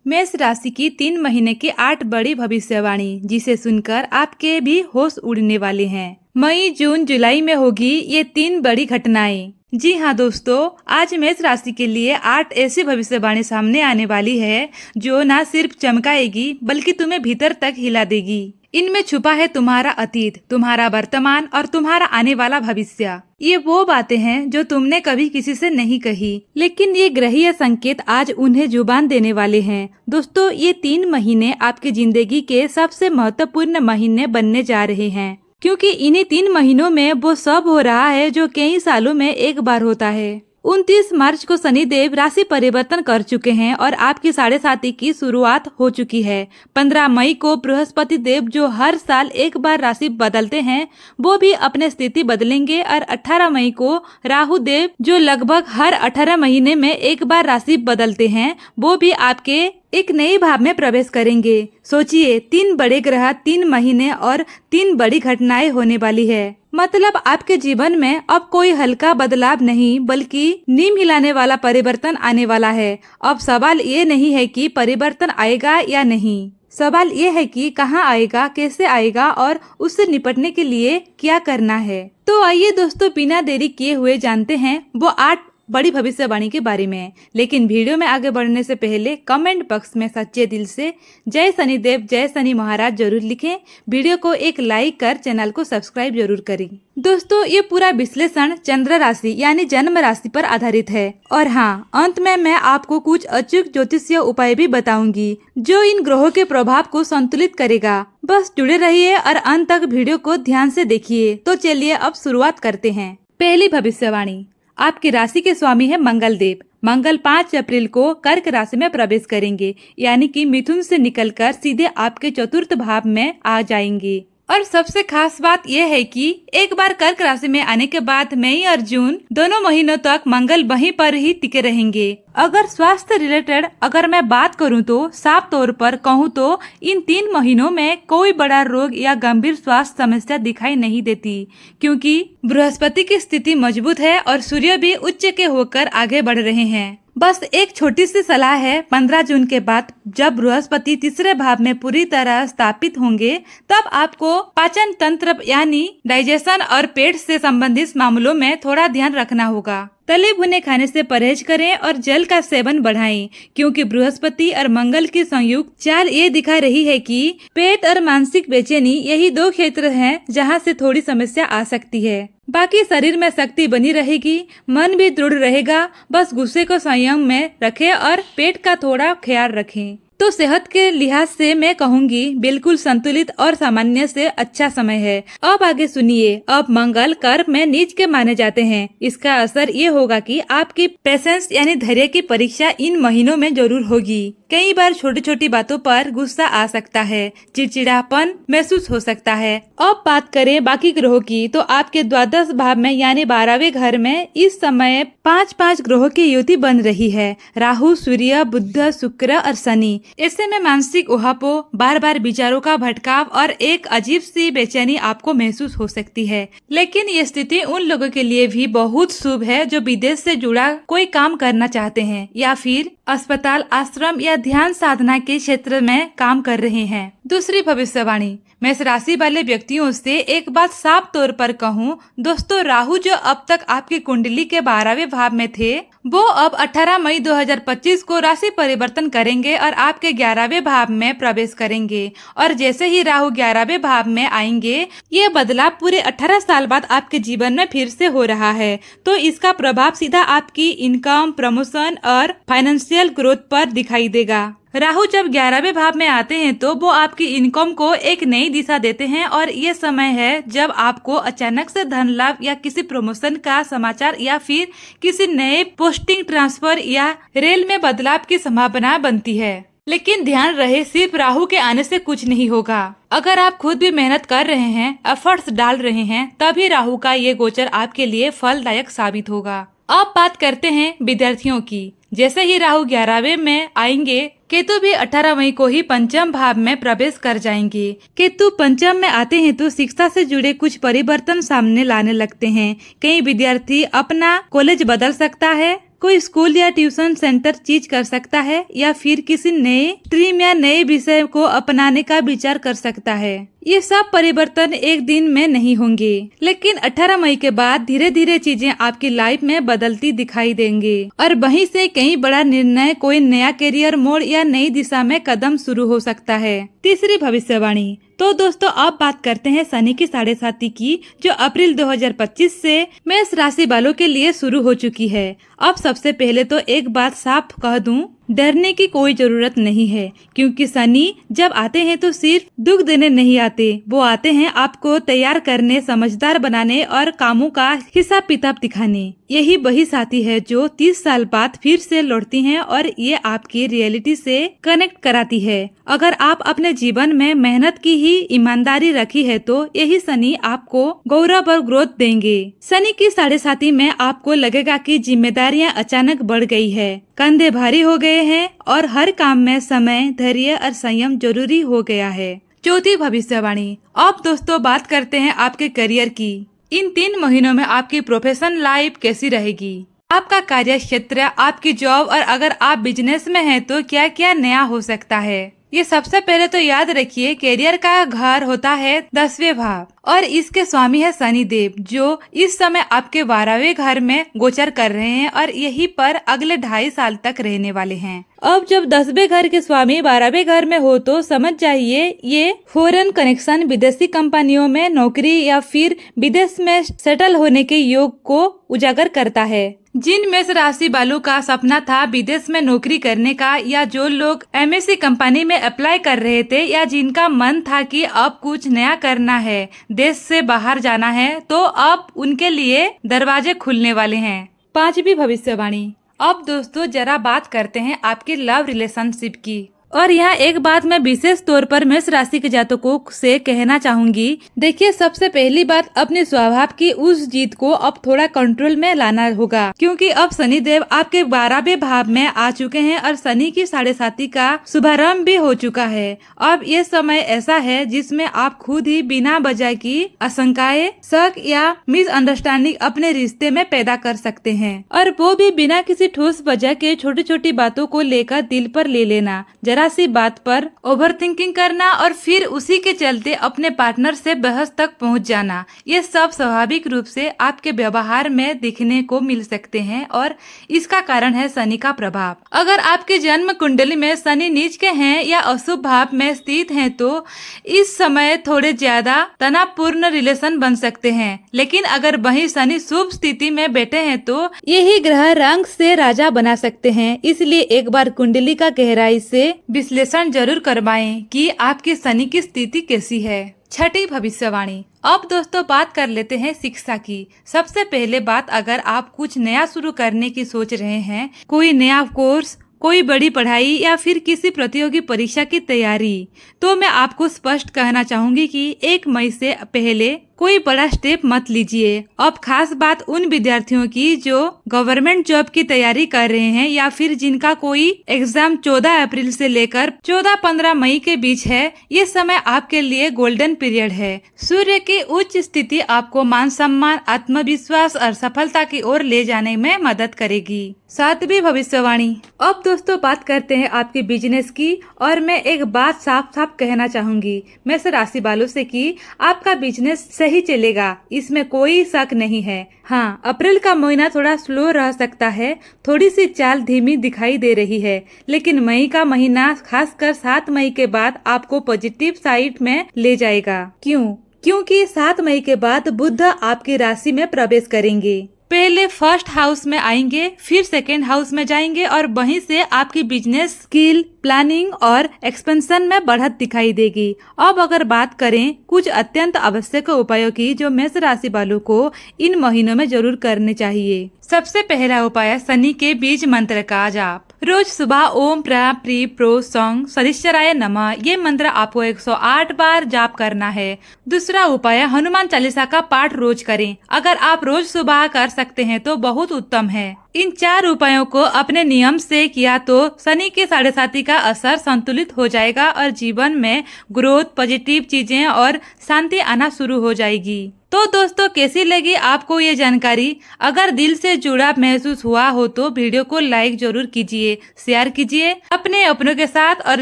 मेष राशि की 3 महीने की 8 बड़ी भविष्यवाणी, जिसे सुनकर आपके भी होश उड़ने वाले हैं। मई, जून, जुलाई में होगी ये 3 बड़ी घटनाएं। जी हाँ दोस्तों, आज मेष राशि के लिए 8 ऐसी भविष्यवाणी सामने आने वाली है जो न सिर्फ चमकाएगी बल्कि तुम्हें भीतर तक हिला देगी। इनमें छुपा है तुम्हारा अतीत, तुम्हारा वर्तमान और तुम्हारा आने वाला भविष्य। ये वो बातें हैं जो तुमने कभी किसी से नहीं कही, लेकिन ये ग्रहीय संकेत आज उन्हें जुबान देने वाले हैं। दोस्तों, ये 3 महीने आपकी जिंदगी के सबसे महत्वपूर्ण महीने बनने जा रहे हैं, क्योंकि इन्हीं 3 महीनों में वो सब हो रहा है जो कई सालों में एक बार होता है। 29 मार्च को शनिदेव राशि परिवर्तन कर चुके हैं और आपकी 7.5 की शुरुआत हो चुकी है। 15 मई को बृहस्पति देव, जो हर साल एक बार राशि बदलते हैं, वो भी अपने स्थिति बदलेंगे और 18 मई को राहु देव, जो लगभग हर 18 महीने में एक बार राशि बदलते हैं, वो भी आपके एक नए भाव में प्रवेश करेंगे। सोचिए, 3 बड़े ग्रह, 3 महीने और 3 बड़ी घटनाएं होने वाली है। मतलब आपके जीवन में अब कोई हल्का बदलाव नहीं, बल्कि नीम हिलाने वाला परिवर्तन आने वाला है। अब सवाल ये नहीं है कि परिवर्तन आएगा या नहीं, सवाल ये है कि कहाँ आएगा, कैसे आएगा और उससे निपटने के लिए क्या करना है। तो आइए दोस्तों, बिना देरी किए हुए जानते हैं वो 8 बड़ी भविष्यवाणी के बारे में। लेकिन वीडियो में आगे बढ़ने से पहले कमेंट बॉक्स में सच्चे दिल से जय शनिदेव, जय शनि महाराज जरूर लिखें। वीडियो को एक लाइक कर चैनल को सब्सक्राइब जरूर करें। दोस्तों, ये पूरा विश्लेषण चंद्र राशि यानी जन्म राशि पर आधारित है। और हाँ, अंत में मैं आपको कुछ अचूक ज्योतिषीय उपाय भी बताऊंगी जो इन ग्रहों के प्रभाव को संतुलित करेगा। बस जुड़े रहिए और अंत तक वीडियो को ध्यान से देखिए। तो चलिए अब शुरुआत करते हैं। पहली भविष्यवाणी, आपकी राशि के स्वामी है मंगल देव। मंगल 5 अप्रैल को कर्क राशि में प्रवेश करेंगे, यानी कि मिथुन से निकलकर सीधे आपके चतुर्थ भाव में आ जाएंगे। और सबसे खास बात यह है कि एक बार कर्क राशि में आने के बाद मई और जून दोनों महीनों तक मंगल वहीं पर ही टिके रहेंगे। अगर स्वास्थ्य रिलेटेड अगर मैं बात करूं तो साफ तौर पर कहूं तो इन 3 महीनों में कोई बड़ा रोग या गंभीर स्वास्थ्य समस्या दिखाई नहीं देती, क्योंकि बृहस्पति की स्थिति मजबूत है और सूर्य भी उच्च के होकर आगे बढ़ रहे हैं। बस एक छोटी सी सलाह है, 15 जून के बाद जब बृहस्पति तीसरे भाव में पूरी तरह स्थापित होंगे, तब आपको पाचन तंत्र यानी डाइजेशन और पेट से संबंधित मामलों में थोड़ा ध्यान रखना होगा। तले भुने खाने से परहेज करें और जल का सेवन बढ़ाएं, क्योंकि बृहस्पति और मंगल की संयुक्त चाल ये दिखा रही है कि पेट और मानसिक बेचैनी यही 2 क्षेत्र हैं जहां से थोड़ी समस्या आ सकती है। बाकी शरीर में शक्ति बनी रहेगी, मन भी दृढ़ रहेगा। बस गुस्से को संयम में रखें और पेट का थोड़ा ख्याल रखें। तो सेहत के लिहाज से मैं कहूँगी बिल्कुल संतुलित और सामान्य से अच्छा समय है। अब आगे सुनिए। अब मंगल कर्क में नीच के माने जाते हैं। इसका असर ये होगा कि आपकी पेशेंस यानी धैर्य की परीक्षा इन महीनों में जरूर होगी। कई बार छोटी छोटी बातों पर गुस्सा आ सकता है, चिड़चिड़ापन महसूस हो सकता है। अब बात करें बाकी ग्रहों की, तो आपके द्वादश भाव में यानी 12वें घर में इस समय 5 ग्रहों की युति बन रही है। राहु, सूर्य, बुध, शुक्र और शनि। ऐसे में मानसिक उहापों, बार बार विचारों का भटकाव और एक अजीब सी बेचैनी आपको महसूस हो सकती है। लेकिन ये स्थिति उन लोगों के लिए भी बहुत शुभ है जो विदेश से जुड़ा कोई काम करना चाहते हैं या फिर अस्पताल, आश्रम या ध्यान साधना के क्षेत्र में काम कर रहे हैं। दूसरी भविष्यवाणी, मेष राशि वाले व्यक्तियों से एक बात साफ तौर पर कहूँ दोस्तों, राहु जो अब तक आपकी कुंडली के 12वें भाव में थे, वो अब 18 मई 2025 को राशि परिवर्तन करेंगे और आपके 11वें भाव में प्रवेश करेंगे। और जैसे ही राहु 11वें भाव में आएंगे, ये बदलाव पूरे 18 साल बाद आपके जीवन में फिर से हो रहा है। तो इसका प्रभाव सीधा आपकी इनकम, प्रमोशन और फाइनेंशियल ग्रोथ पर दिखाई देगा। राहु जब 11वें भाव में आते हैं तो वो आपकी इनकम को एक नई दिशा देते हैं और ये समय है जब आपको अचानक से धन लाभ या किसी प्रमोशन का समाचार या फिर किसी नए पोस्टिंग, ट्रांसफर या रेल में बदलाव की संभावना बनती है। लेकिन ध्यान रहे, सिर्फ राहु के आने से कुछ नहीं होगा। अगर आप खुद भी मेहनत कर रहे हैं, एफर्ट्स डाल रहे हैं, तभी राहु का ये गोचर आपके लिए फलदायक साबित होगा। अब बात करते हैं विद्यार्थियों की। जैसे ही राहु 11वें में आएंगे, केतु भी 18 मई को ही पंचम भाव में प्रवेश कर जाएंगे। केतु पंचम में आते हैं तो शिक्षा से जुड़े कुछ परिवर्तन सामने लाने लगते हैं। कई विद्यार्थी अपना कॉलेज बदल सकता है कोई स्कूल या ट्यूशन सेंटर चीज कर सकता है या फिर किसी नए स्ट्रीम या नए विषय को अपनाने का विचार कर सकता है। ये सब परिवर्तन एक दिन में नहीं होंगे, लेकिन 18 मई के बाद धीरे धीरे चीजें आपकी लाइफ में बदलती दिखाई देंगे और वहीं से कई बड़ा निर्णय, कोई नया करियर मोड़ या नई दिशा में कदम शुरू हो सकता है। तीसरी भविष्यवाणी। तो दोस्तों अब बात करते हैं शनि की 7.5 की, जो अप्रैल 2025 से मेष राशि वालों के लिए शुरू हो चुकी है। अब सबसे पहले तो एक बात साफ कह दूं, डरने की कोई जरूरत नहीं है, क्योंकि शनि जब आते हैं तो सिर्फ दुख देने नहीं आते, वो आते हैं आपको तैयार करने, समझदार बनाने और कामों का हिसाब किताब दिखाने। यही वही साथी है जो 30 साल बाद फिर से लौटती हैं और ये आपकी रियलिटी से कनेक्ट कराती है। अगर आप अपने जीवन में मेहनत की ही ईमानदारी रखी है तो यही शनि आपको गौरव और ग्रोथ देंगे। शनि की 7.5 में आपको लगेगा कि जिम्मेदारियां अचानक बढ़ गई है, कंधे भारी हो गए हैं और हर काम में समय, धैर्य और संयम जरूरी हो गया है। चौथी भविष्यवाणी। अब दोस्तों बात करते हैं आपके करियर की। इन 3 महीनों में आपकी प्रोफेशनल लाइफ कैसी रहेगी, आपका कार्य क्षेत्र, आपकी जॉब और अगर आप बिजनेस में हैं तो क्या क्या नया हो सकता है। ये सबसे पहले तो याद रखिए, करियर का घर होता है 10वें भाव और इसके स्वामी है शनि देव, जो इस समय आपके 12वें घर में गोचर कर रहे हैं और यही पर अगले 2.5 साल तक रहने वाले हैं। अब जब 10वें घर के स्वामी 12वें घर में हो तो समझ जाइए ये फॉरेन कनेक्शन, विदेशी कंपनियों में नौकरी या फिर विदेश में सेटल होने के योग को उजागर करता है। जिन मेष राशि वालों का सपना था विदेश में नौकरी करने का, या जो लोग एमएससी कंपनी में अप्लाई कर रहे थे, या जिनका मन था कि अब कुछ नया करना है, देश से बाहर जाना है, तो अब उनके लिए दरवाजे खुलने वाले हैं। 5वीं भविष्यवाणी। अब दोस्तों जरा बात करते हैं आपके लव रिलेशनशिप की। और यहाँ एक बात मैं विशेष तौर पर मेष राशि के जातकों से कहना चाहूंगी। देखिए, सबसे पहली बात, अपने स्वभाव की उस जीत को अब थोड़ा कंट्रोल में लाना होगा, क्योंकि अब शनि देव आपके 12वें भाव में आ चुके हैं और शनि की 7.5 का शुभारंभ भी हो चुका है। अब ये समय ऐसा है जिसमें आप खुद ही बिना वजह की आशंकाएं, शक या मिसअंडरस्टैंडिंग अपने रिश्ते में पैदा कर सकते हैं, और वो भी बिना किसी ठोस वजह के छोटी छोटी बातों को लेकर दिल पर ले लेना, जरा सी बात पर ओवर थिंकिंग करना और फिर उसी के चलते अपने पार्टनर से बहस तक पहुंच जाना। ये सब स्वाभाविक रूप से आपके व्यवहार में दिखने को मिल सकते हैं और इसका कारण है शनि का प्रभाव। अगर आपके जन्म कुंडली में शनि नीच के हैं या अशुभ भाव में स्थित हैं तो इस समय थोड़े ज्यादा तनावपूर्ण रिलेशन बन सकते हैं, लेकिन अगर वही शनि शुभ स्थिति में बैठे हैं तो यही ग्रह रंग से राजा बना सकते हैं। इसलिए एक बार कुंडली का गहराई से विश्लेषण जरूर करवाएं कि आपकी शनि की स्थिति कैसी है। 6ठी भविष्यवाणी। अब दोस्तों बात कर लेते हैं शिक्षा की। सबसे पहले बात, अगर आप कुछ नया शुरू करने की सोच रहे हैं, कोई नया कोर्स, कोई बड़ी पढ़ाई या फिर किसी प्रतियोगी परीक्षा की तैयारी, तो मैं आपको स्पष्ट कहना चाहूंगी कि 1 मई से पहले कोई बड़ा स्टेप मत लीजिए। अब खास बात उन विद्यार्थियों की जो गवर्नमेंट जॉब की तैयारी कर रहे हैं या फिर जिनका कोई एग्जाम 14 अप्रैल से लेकर 14-15 मई के बीच है। ये समय आपके लिए गोल्डन पीरियड है। सूर्य की उच्च स्थिति आपको मान सम्मान, आत्मविश्वास और सफलता की ओर ले जाने में मदद करेगी। 7वीं भविष्यवाणी। अब दोस्तों बात करते हैं आपके बिजनेस की, और मैं एक बात साफ साफ कहना चाहूंगी मेष राशि वालों से कि आपका बिजनेस सही चलेगा, इसमें कोई शक नहीं है। हाँ, अप्रैल का महीना थोड़ा स्लो रह सकता है, थोड़ी सी चाल धीमी दिखाई दे रही है, लेकिन मई का महीना खासकर 7 मई के बाद आपको पॉजिटिव साइड में ले जाएगा। क्योंकि 7 मई के बाद बुध आपकी राशि में प्रवेश करेंगे। पहले फर्स्ट हाउस में आएंगे, फिर सेकेंड हाउस में जाएंगे और वहीं से आपकी बिजनेस स्किल, प्लानिंग और एक्सपेंशन में बढ़त दिखाई देगी। अब अगर बात करें कुछ अत्यंत आवश्यक उपायों की जो मेष राशि वालों को इन महीनों में जरूर करने चाहिए। सबसे पहला उपाय, शनि के बीज मंत्र का जाप। रोज सुबह ओम प्रा प्री प्रो सौंग सरिश्चराय नमः ये मंत्र आपको 108 बार जाप करना है। दूसरा उपाय, हनुमान चालीसा का पाठ रोज करें। अगर आप रोज सुबह कर सकते हैं तो बहुत उत्तम है। इन 4 उपायों को अपने नियम से किया तो शनि के 7.5 का असर संतुलित हो जाएगा और जीवन में ग्रोथ, पॉजिटिव चीजें और शांति आना शुरू हो जाएगी। तो तो दोस्तों कैसी लगी आपको ये जानकारी? अगर दिल से जुड़ा महसूस हुआ हो तो वीडियो को लाइक जरूर कीजिए, शेयर कीजिए अपने अपनों के साथ और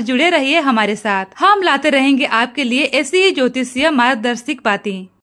जुड़े रहिए हमारे साथ। हम लाते रहेंगे आपके लिए ऐसी ही ज्योतिषीय मार्गदर्शक बातें।